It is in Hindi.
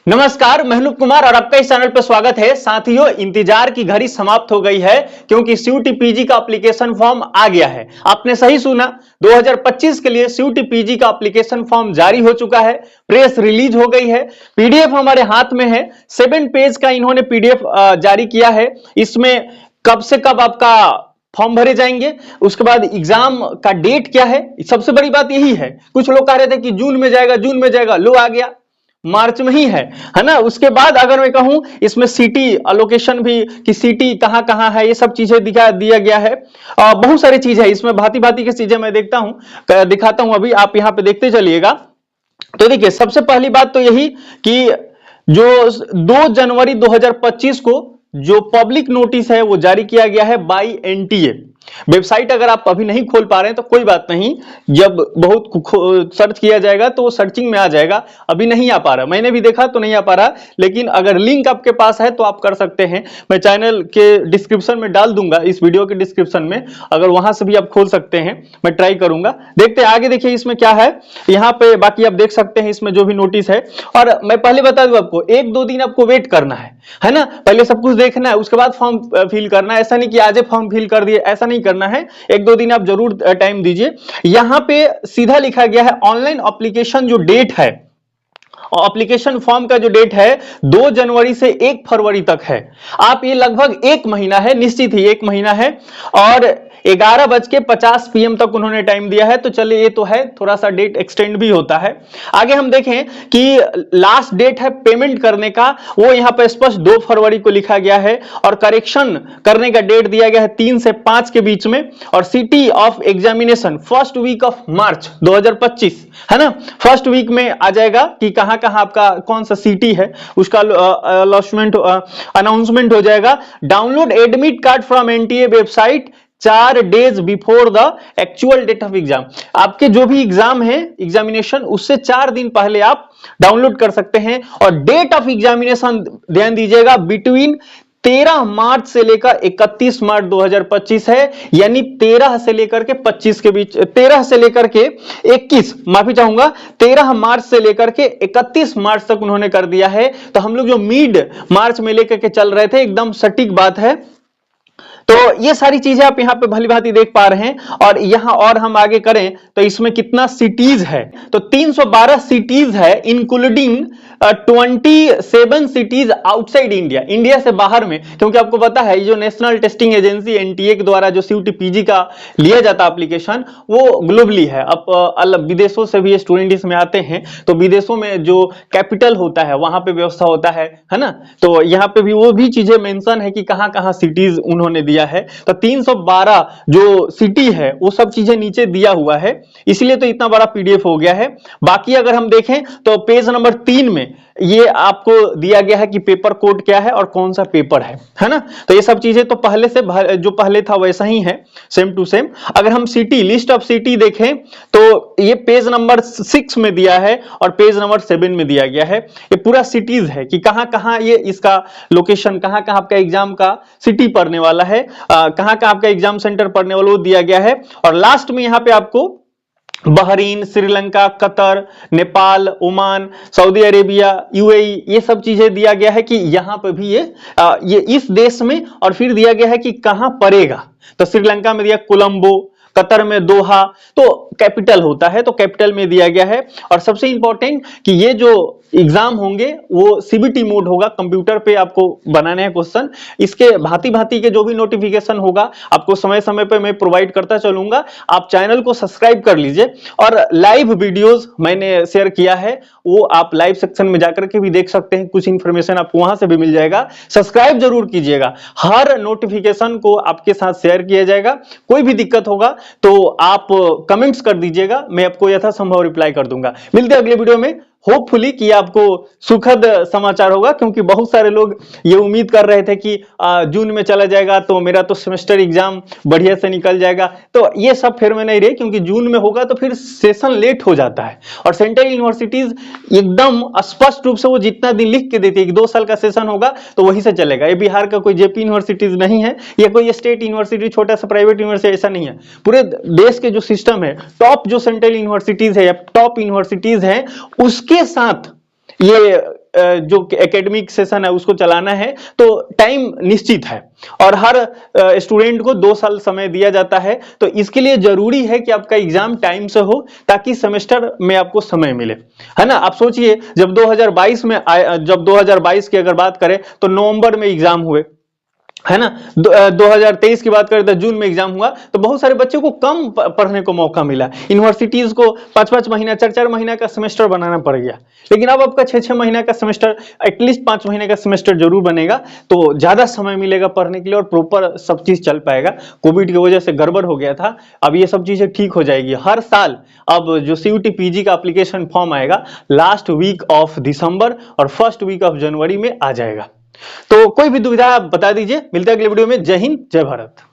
नमस्कार, मैं अनूप कुमार और आपका इस चैनल पर स्वागत है। साथियों, इंतजार की घड़ी समाप्त हो गई है क्योंकि सीयूटी पीजी का एप्लीकेशन फॉर्म आ गया है। आपने सही सुना, 2025 के लिए सीयूटी पीजी का एप्लीकेशन फॉर्म जारी हो चुका है, प्रेस रिलीज हो गई है, पीडीएफ हमारे हाथ में है। 7 पेज का इन्होंने पीडीएफ जारी किया है। इसमें कब से कब आपका फॉर्म भरे जाएंगे, उसके बाद एग्जाम का डेट क्या है, सबसे बड़ी बात यही है। कुछ लोग कह रहे थे कि जून में जाएगा, लो आ गया, मार्च में ही है ना। उसके बाद अगर मैं कहूं, इसमें सिटी अलोकेशन भी कि सिटी कहां कहां है, ये सब चीजें दिया गया है। बहुत सारी चीजें है इसमें, भांति भांति की चीजें मैं दिखाता हूं। अभी आप यहां पे देखते चलिएगा। तो देखिए, सबसे पहली बात तो यही कि जो 2 जनवरी 2025 को जो पब्लिक नोटिस है वो जारी किया गया है बाई एनटीए। वेबसाइट अगर आप अभी नहीं खोल पा रहे हैं तो कोई बात नहीं, जब बहुत सर्च किया जाएगा तो सर्चिंग में आ जाएगा। अभी नहीं आ पा रहा, मैंने भी देखा तो नहीं आ पा रहा, लेकिन अगर लिंक आपके पास है तो आप कर सकते हैं। मैं चैनल के डिस्क्रिप्शन में डाल दूंगा, इस वीडियो के डिस्क्रिप्शन में, अगर वहां से भी आप खोल सकते हैं। मैं ट्राई करूंगा। देखते हैं आगे। देखिए इसमें क्या है, यहाँ पे बाकी आप देख सकते हैं इसमें जो भी नोटिस है। और मैं पहले बता दूं आपको, 1-2 दिन आपको वेट करना है ना। पहले सब कुछ देखना है, उसके बाद फॉर्म फिल करना है। ऐसा नहीं कि आज फॉर्म फिल कर दिए, ऐसा नहीं करना है। 1-2 दिन आप जरूर टाइम दीजिए। यहां पे सीधा लिखा गया है ऑनलाइन एप्लीकेशन जो डेट है, एप्लीकेशन फॉर्म का जो डेट है 2 जनवरी से 1 फरवरी तक है। आप ये लगभग 1 महीना है, निश्चित ही 1 महीना है। और 11:50 PM तक उन्होंने टाइम दिया है। तो चलिए, ये तो है, थोड़ा सा डेट एक्सटेंड भी होता है। आगे हम देखें कि लास्ट डेट है पेमेंट करने का, वो यहां पर स्पष्ट 2 फरवरी को लिखा गया है। और करेक्शन करने का डेट दिया गया है 3 से 5 के बीच में। और city of examination first week of March 2025 है ना। फर्स्ट वीक में आ जाएगा कि कहां कहां आपका कौन सा सिटी है, उसका अनाउंसमेंट हो जाएगा। Download admit card from NTA website 4 days before the actual date of exam. आपके जो भी एग्जाम है, एग्जामिनेशन, उससे 4 दिन पहले आप डाउनलोड कर सकते हैं। और डेट ऑफ एग्जामिनेशन ध्यान दीजिएगा, बिटवीन 13 मार्च से लेकर 31 मार्च 2025 है। यानी 13 से लेकर के 25 के बीच, 13 से लेकर के 21, माफी चाहूंगा, 13 मार्च से लेकर के 31 मार्च तक उन्होंने कर दिया है। तो हम लोग जो मिड मार्च में लेकर के चल रहे थे, एकदम सटीक बात है। तो ये सारी चीजें आप यहां पे भली भांति देख पा रहे हैं। और यहां और हम आगे करें तो इसमें कितना सिटीज है, तो 312 सिटीज है, including 27 cities outside India, India से बाहर में। क्योंकि आपको पता है, जो नेशनल टेस्टिंग एजेंसी एनटीए के द्वारा जो सीयूटी पीजी का लिया जाता एप्लीकेशन, वो ग्लोबली है। अब अलग विदेशों से भी स्टूडेंट इसमें आते हैं, तो विदेशों में जो कैपिटल होता है वहां पे व्यवस्था होता है ना। तो यहाँ पे भी वो भी चीजें मेंशन है कि कहां कहां सिटीज उन्होंने दिया है। तो 312 जो सिटी है वो सब चीजें नीचे दिया हुआ है, इसलिए तो इतना बड़ा पीडीएफ हो गया है। बाकी अगर हम देखें तो पेज नंबर 3 में ये आपको दिया गया है कि पेपर कोड क्या है और कौन सा पेपर है ना। तो ये सब चीजें तो पहले से जो पहले था वैसा ही है, सेम टू सेम। अगर हम सिटी, लिस्ट ऑफ सिटी देखें तो ये पेज नंबर 6 में दिया है और पेज नंबर 7 में दिया गया है। ये पूरा सिटीज है कि कहां कहां ये इसका लोकेशन, कहां कहां आपका एग्जाम का सिटी पड़ने वाला है, कहां कहां आपका एग्जाम सेंटर पड़ने वाला वो दिया गया है। और लास्ट में यहां पे आपको Bahrain, Sri Lanka, Qatar, Nepal, Oman, Saudi Arabia, UAE, ये सब चीजें दिया गया है कि यहां पर भी ये इस देश में। और फिर दिया गया है कि कहां पड़ेगा, तो श्रीलंका में दिया कोलंबो, कतर में दोहा, तो कैपिटल होता है, तो कैपिटल में दिया गया है। और सबसे इंपॉर्टेंट कि ये जो एग्जाम होंगे वो सीबीटी मोड होगा, कंप्यूटर पे आपको बनाने हैं क्वेश्चन। इसके भांति भांति के जो भी नोटिफिकेशन होगा आपको समय समय पे मैं प्रोवाइड करता चलूंगा। आप चैनल को सब्सक्राइब कर लीजिए। और लाइव वीडियोस मैंने शेयर किया है, वो आप लाइव सेक्शन में जाकर के भी देख सकते हैं, कुछ इंफॉर्मेशन आपको वहां से भी मिल जाएगा। सब्सक्राइब जरूर कीजिएगा, हर नोटिफिकेशन को आपके साथ शेयर किया जाएगा। कोई भी दिक्कत होगा तो आप कमेंट्स कर दीजिएगा, मैं आपको यथासंभव रिप्लाई कर दूंगा। मिलते हैं अगले वीडियो में। होपफुली कि आपको सुखद समाचार होगा, क्योंकि बहुत सारे लोग ये उम्मीद कर रहे थे कि जून में चला जाएगा तो मेरा तो सेमेस्टर एग्जाम बढ़िया से निकल जाएगा। तो ये सब फिर में नहीं रहे, क्योंकि जून में होगा तो फिर सेशन लेट हो जाता है। और सेंट्रल यूनिवर्सिटीज एकदम स्पष्ट रूप से वो जितना दिन लिख के देती है कि 2 साल का सेशन होगा तो वही से चलेगा। ये बिहार का कोई जेपी यूनिवर्सिटीज नहीं है, या कोई स्टेट यूनिवर्सिटी, छोटा सा प्राइवेट यूनिवर्सिटी, ऐसा नहीं है। पूरे देश के जो सिस्टम है, टॉप जो सेंट्रल यूनिवर्सिटीज है या टॉप यूनिवर्सिटीज है, उसके साथ ये जो एकेडमिक सेशन है उसको चलाना है तो टाइम निश्चित है और हर स्टूडेंट को 2 साल समय दिया जाता है। तो इसके लिए जरूरी है कि आपका एग्जाम टाइम से हो ताकि सेमेस्टर में आपको समय मिले, है ना। आप सोचिए जब 2022 की अगर बात करें तो नवंबर में एग्जाम हुए, है ना। 2023 की बात करें तो जून में एग्जाम हुआ, तो बहुत सारे बच्चों को कम पढ़ने को मौका मिला। यूनिवर्सिटीज को 5-5 महीना 4-4 महीना का सेमेस्टर बनाना पड़ गया, लेकिन अब आपका 6-6 महीना का सेमेस्टर, एटलीस्ट 5 महीने का सेमेस्टर जरूर बनेगा, तो ज्यादा समय मिलेगा पढ़ने के लिए और प्रॉपर सब चीज चल पाएगा। कोविड की वजह से गड़बड़ हो गया था, अब ये सब चीजें ठीक हो जाएगी। हर साल अब जो CUET PG का एप्लीकेशन फॉर्म आएगा लास्ट वीक ऑफ दिसंबर और फर्स्ट वीक ऑफ जनवरी में आ जाएगा। तो कोई भी दुविधा आप बता दीजिए। मिलते हैं अगले वीडियो में। जय हिंद, जय भारत।